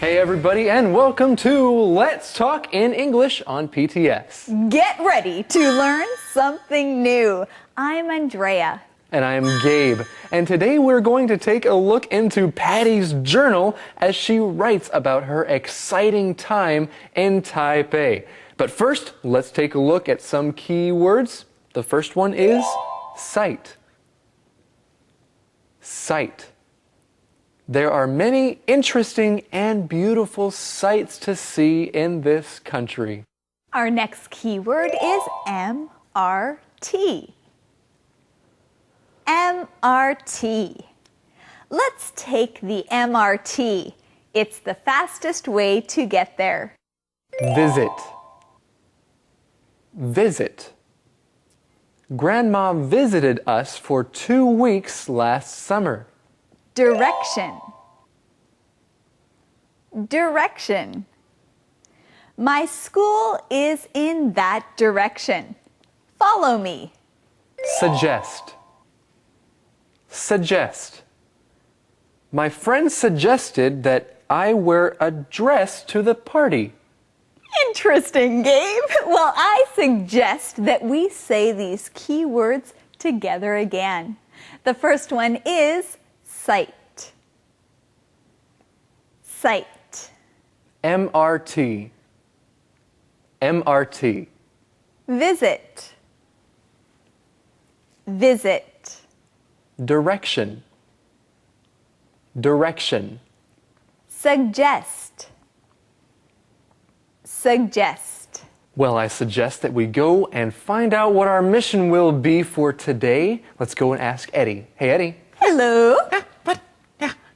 Hey everybody, and welcome to Let's Talk in English on PTS. Get ready to learn something new. I'm Andrea. And I'm Gabe. And today we're going to take a look into Patty's journal as she writes about her exciting time in Taipei. But first, let's take a look at some key words. The first one is sight. Sight. There are many interesting and beautiful sights to see in this country. Our next keyword is MRT. MRT. Let's take the MRT. It's the fastest way to get there. Visit. Visit. Grandma visited us for 2 weeks last summer. Direction. Direction. My school is in that direction. Follow me. Suggest. Suggest. My friend suggested that I wear a dress to the party. Interesting, Gabe. Well, I suggest that we say these key words together again. The first one is sight. Sight. MRT. MRT. Visit. Visit. Direction. Direction. Suggest. Suggest. Well, I suggest that we go and find out what our mission will be for today. Let's go and ask Eddie. Hey, Eddie. Hello.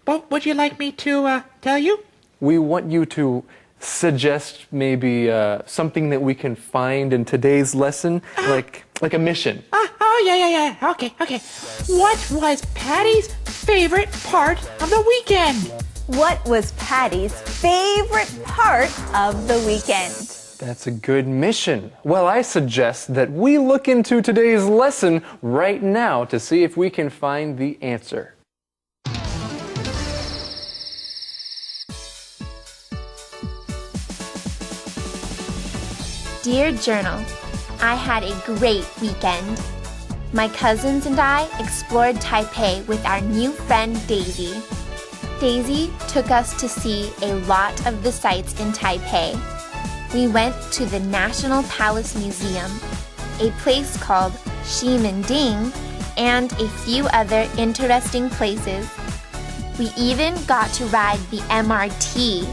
What would you like me to tell you? We want you to suggest maybe something that we can find in today's lesson, like a mission. Yeah. Okay. What was Patty's favorite part of the weekend? What was Patty's favorite part of the weekend? That's a good mission. Well, I suggest that we look into today's lesson right now to see if we can find the answer. Dear Journal, I had a great weekend. My cousins and I explored Taipei with our new friend Daisy. Daisy took us to see a lot of the sights in Taipei. We went to the National Palace Museum, a place called Ximending, and a few other interesting places. We even got to ride the MRT.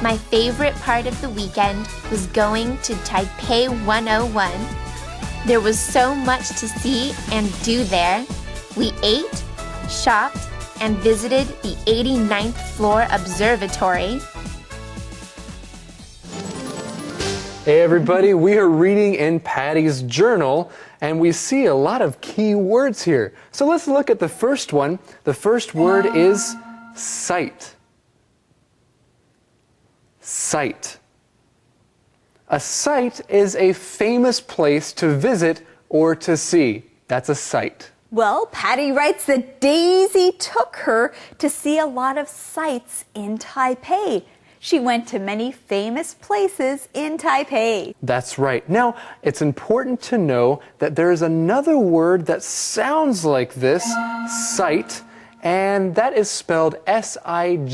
My favorite part of the weekend was going to Taipei 101. There was so much to see and do there. We ate, shopped, and visited the 89th floor observatory. Hey everybody, we are reading in Patty's journal and we see a lot of key words here. So let's look at the first one. The first word is sight. Sight. A sight is a famous place to visit or to see. That's a sight. Well, Patty writes that Daisy took her to see a lot of sights in Taipei. She went to many famous places in Taipei. That's right. Now, it's important to know that there is another word that sounds like this, sight, and that is spelled S-I-G-H-T.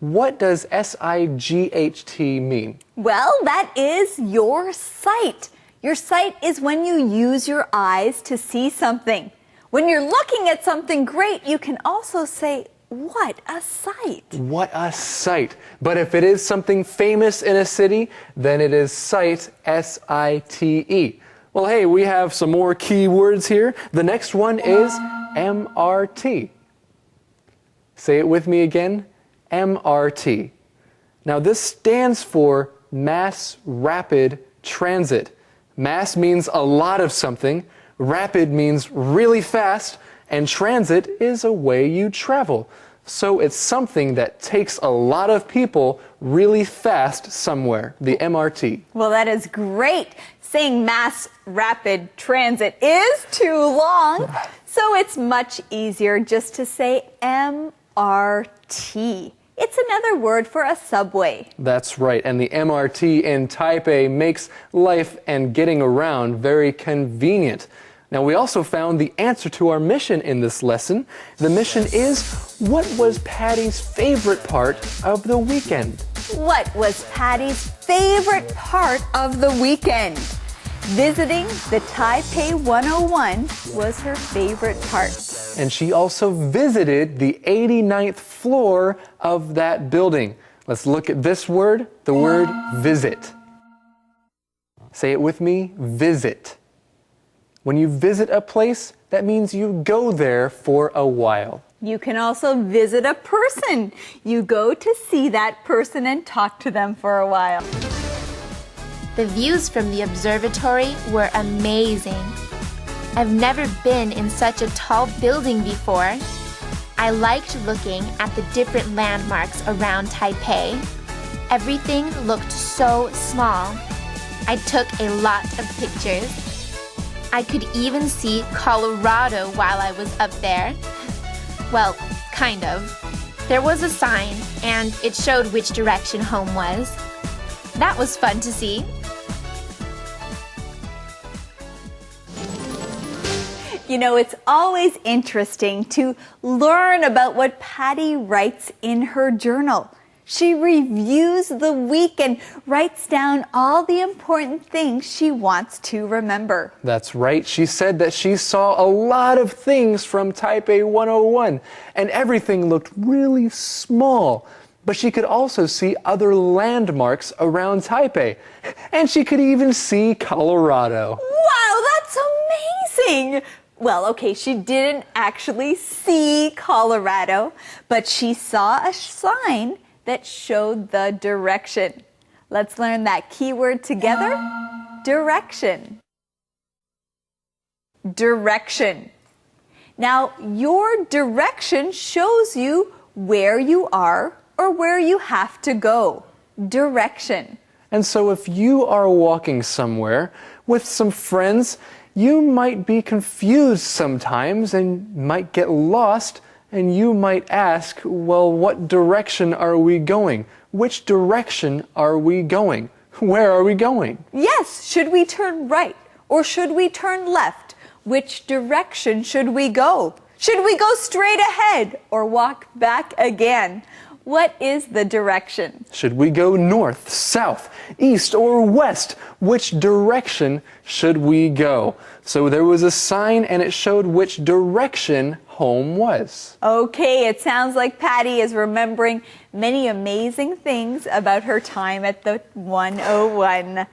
What does S-I-G-H-T mean? Well, that is your sight. Your sight is when you use your eyes to see something. When you're looking at something great, you can also say, what a sight. What a sight. But if it is something famous in a city, then it is sight, S-I-T-E. Well, hey, we have some more key words here. The next one is MRT. Say it with me again. MRT. Now this stands for Mass Rapid Transit. Mass means a lot of something, rapid means really fast, and transit is a way you travel. So it's something that takes a lot of people really fast somewhere, the MRT. Well, that is great. Saying mass rapid transit is too long, so it's much easier just to say MRT. It's another word for a subway. That's right, and the MRT in Taipei makes life and getting around very convenient. Now, we also found the answer to our mission in this lesson. The mission is, what was Patty's favorite part of the weekend? What was Patty's favorite part of the weekend? Visiting the Taipei 101 was her favorite part. And she also visited the 89th floor of that building. Let's look at this word, the word visit. Say it with me, visit. When you visit a place, that means you go there for a while. You can also visit a person. You go to see that person and talk to them for a while. The views from the observatory were amazing. I've never been in such a tall building before. I liked looking at the different landmarks around Taipei. Everything looked so small. I took a lot of pictures. I could even see Colorado while I was up there. Well, kind of. There was a sign, and it showed which direction home was. That was fun to see. You know, it's always interesting to learn about what Patty writes in her journal. She reviews the week and writes down all the important things she wants to remember. That's right. She said that she saw a lot of things from Taipei 101, and everything looked really small. But she could also see other landmarks around Taipei, and she could even see Colorado. Wow, that's amazing! Well, okay, she didn't actually see Colorado, but she saw a sign that showed the direction. Let's learn that keyword together. Direction. Direction. Now, your direction shows you where you are or where you have to go. Direction. And so if you are walking somewhere with some friends, you might be confused sometimes and might get lost, and you might ask, well, what direction are we going? Which direction are we going? Where are we going? Yes, should we turn right or should we turn left? Which direction should we go? Should we go straight ahead or walk back again? What is the direction? Should we go north, south, east, or west? Which direction should we go? So there was a sign and it showed which direction home was. Okay, it sounds like Patty is remembering many amazing things about her time at the 101.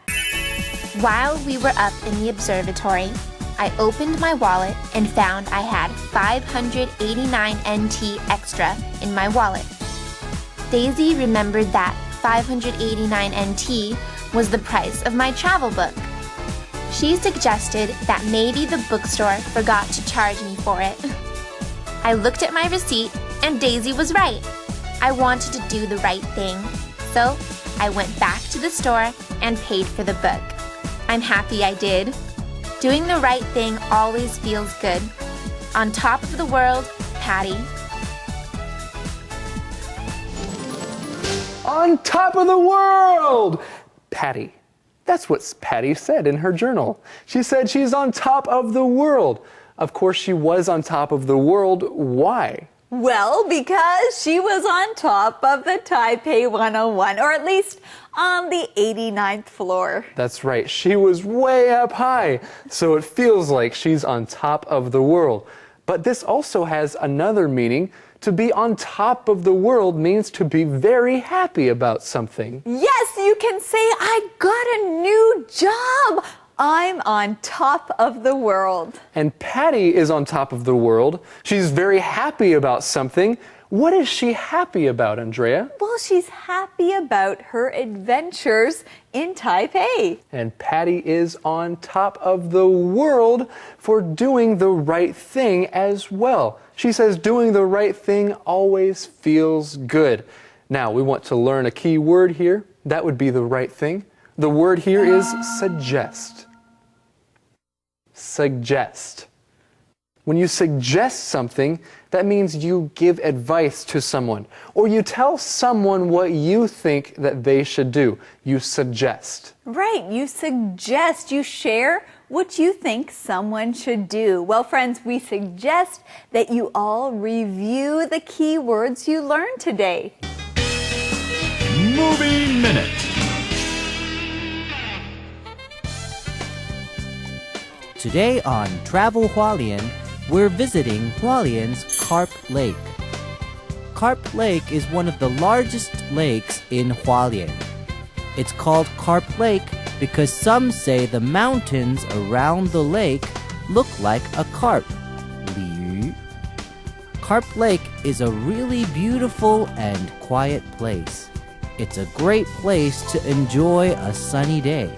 While we were up in the observatory, I opened my wallet and found I had 589 NT extra in my wallet. Daisy remembered that 589 NT was the price of my travel book. She suggested that maybe the bookstore forgot to charge me for it. I looked at my receipt and Daisy was right. I wanted to do the right thing, so I went back to the store and paid for the book. I'm happy I did. Doing the right thing always feels good. On top of the world, Patty. On top of the world! Patty. That's what Patty said in her journal. She said she's on top of the world. Of course, she was on top of the world. Why? Well, because she was on top of the Taipei 101, or at least on the 89th floor. That's right. She was way up high, so it feels like she's on top of the world. But this also has another meaning. To be on top of the world means to be very happy about something. Yes, you can say, I got a new job. I'm on top of the world. And Patty is on top of the world. She's very happy about something. What is she happy about, Andrea? Well, she's happy about her adventures in Taipei. And Patty is on top of the world for doing the right thing as well. She says doing the right thing always feels good. Now, we want to learn a key word here. That would be the right thing. The word here is suggest. Suggest. When you suggest something, that means you give advice to someone, or you tell someone what you think that they should do. You suggest. Right, you suggest, you share what you think someone should do. Well, friends, we suggest that you all review the key words you learned today. Movie Minute. Today on Travel Hualien, we're visiting Hualien's Carp Lake. Carp Lake is one of the largest lakes in Hualien. It's called Carp Lake because some say the mountains around the lake look like a carp. Carp Lake is a really beautiful and quiet place. It's a great place to enjoy a sunny day.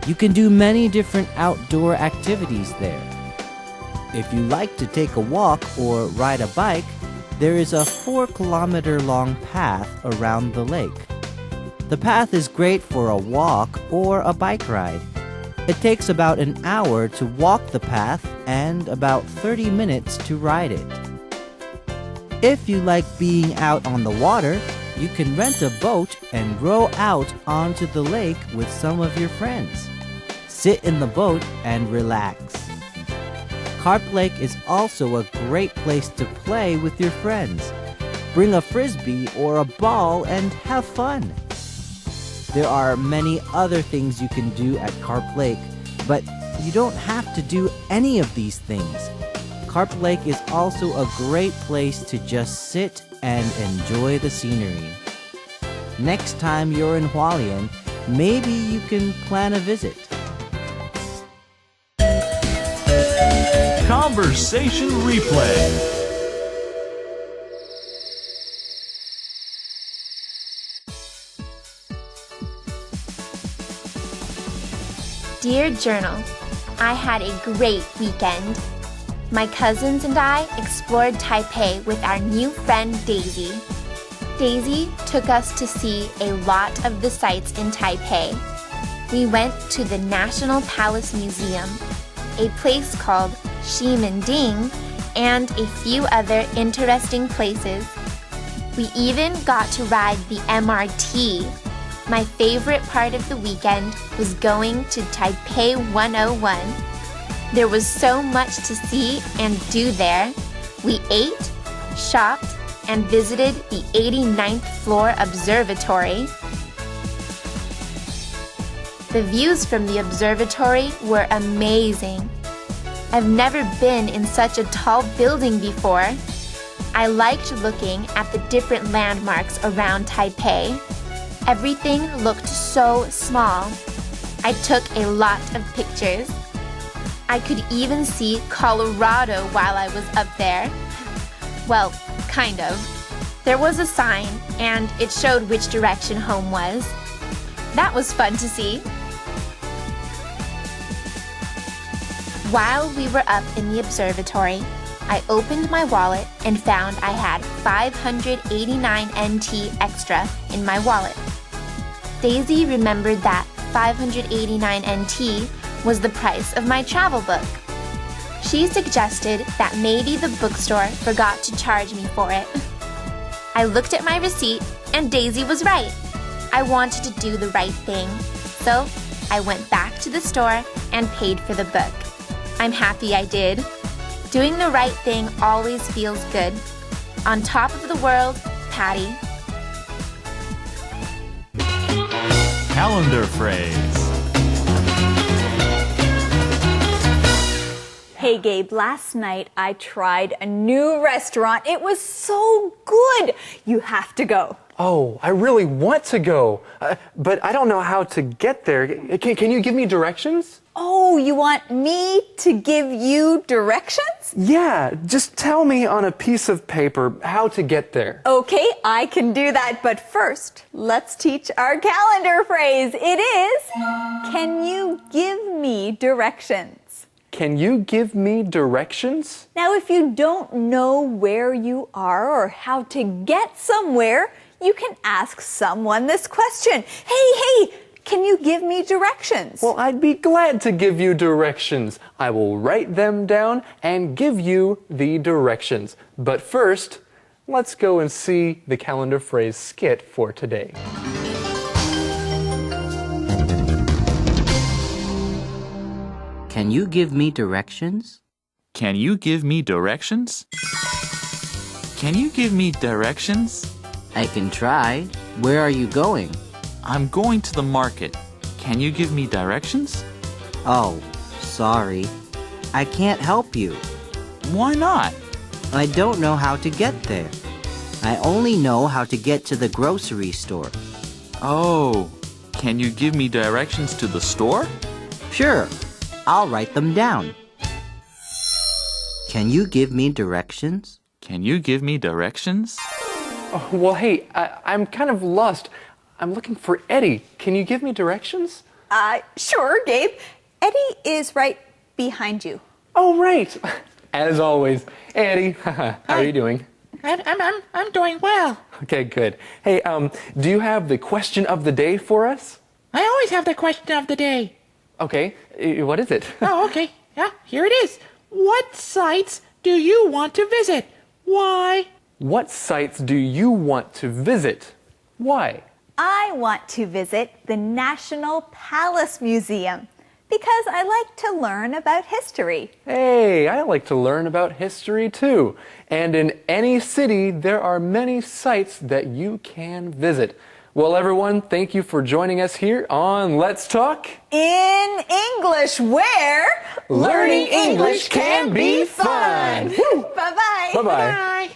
You can do many different outdoor activities there. If you like to take a walk or ride a bike, there is a 4-kilometer-long path around the lake. The path is great for a walk or a bike ride. It takes about an hour to walk the path and about 30 minutes to ride it. If you like being out on the water, you can rent a boat and row out onto the lake with some of your friends. Sit in the boat and relax. Carp Lake is also a great place to play with your friends. Bring a frisbee or a ball and have fun. There are many other things you can do at Carp Lake, but you don't have to do any of these things. Carp Lake is also a great place to just sit and enjoy the scenery. Next time you're in Hualien, maybe you can plan a visit. Conversation replay. Dear Journal, I had a great weekend. My cousins and I explored Taipei with our new friend Daisy. Daisy took us to see a lot of the sights in Taipei. We went to the National Palace Museum, a place called Ximending, and a few other interesting places. We even got to ride the MRT. My favorite part of the weekend was going to Taipei 101. There was so much to see and do there. We ate, shopped, and visited the 89th floor observatory. The views from the observatory were amazing. I've never been in such a tall building before. I liked looking at the different landmarks around Taipei. Everything looked so small. I took a lot of pictures. I could even see Colorado while I was up there. Well, kind of. There was a sign, and it showed which direction home was. That was fun to see. While we were up in the observatory, I opened my wallet and found I had 589 NT extra in my wallet. Daisy remembered that 589 NT was the price of my travel book. She suggested that maybe the bookstore forgot to charge me for it. I looked at my receipt and Daisy was right. I wanted to do the right thing, so I went back to the store and paid for the book. I'm happy I did. Doing the right thing always feels good. On top of the world, Patty. Calendar phrase. Hey Gabe, last night I tried a new restaurant. It was so good. You have to go. Oh, I really want to go, but I don't know how to get there. Can you give me directions? Oh, you want me to give you directions? Yeah, just tell me on a piece of paper how to get there. Okay, I can do that, but first, let's teach our calendar phrase. It is, can you give me directions? Can you give me directions? Now, if you don't know where you are or how to get somewhere, you can ask someone this question. Hey, Can you give me directions? Well, I'd be glad to give you directions. I will write them down and give you the directions. But first, let's go and see the calendar phrase skit for today. Can you give me directions? Can you give me directions? Can you give me directions? I can try. Where are you going? I'm going to the market. Can you give me directions? Oh, sorry. I can't help you. Why not? I don't know how to get there. I only know how to get to the grocery store. Oh, can you give me directions to the store? Sure, I'll write them down. Can you give me directions? Can you give me directions? Oh, well, hey, I'm kind of lost. I'm looking for Eddie. Can you give me directions? Sure, Gabe. Eddie is right behind you. Oh, right. As always. Hey, Eddie. How are you doing? I'm doing well. Okay, good. Hey, do you have the question of the day for us? I always have the question of the day. Okay, what is it? Oh, okay. Yeah, here it is. What sites do you want to visit? Why? What sites do you want to visit? Why? I want to visit the National Palace Museum because I like to learn about history. Hey, I like to learn about history too. And in any city, there are many sites that you can visit. Well, everyone, thank you for joining us here on Let's Talk In English, where Learning English can be fun. Bye-bye. Bye-bye. Bye.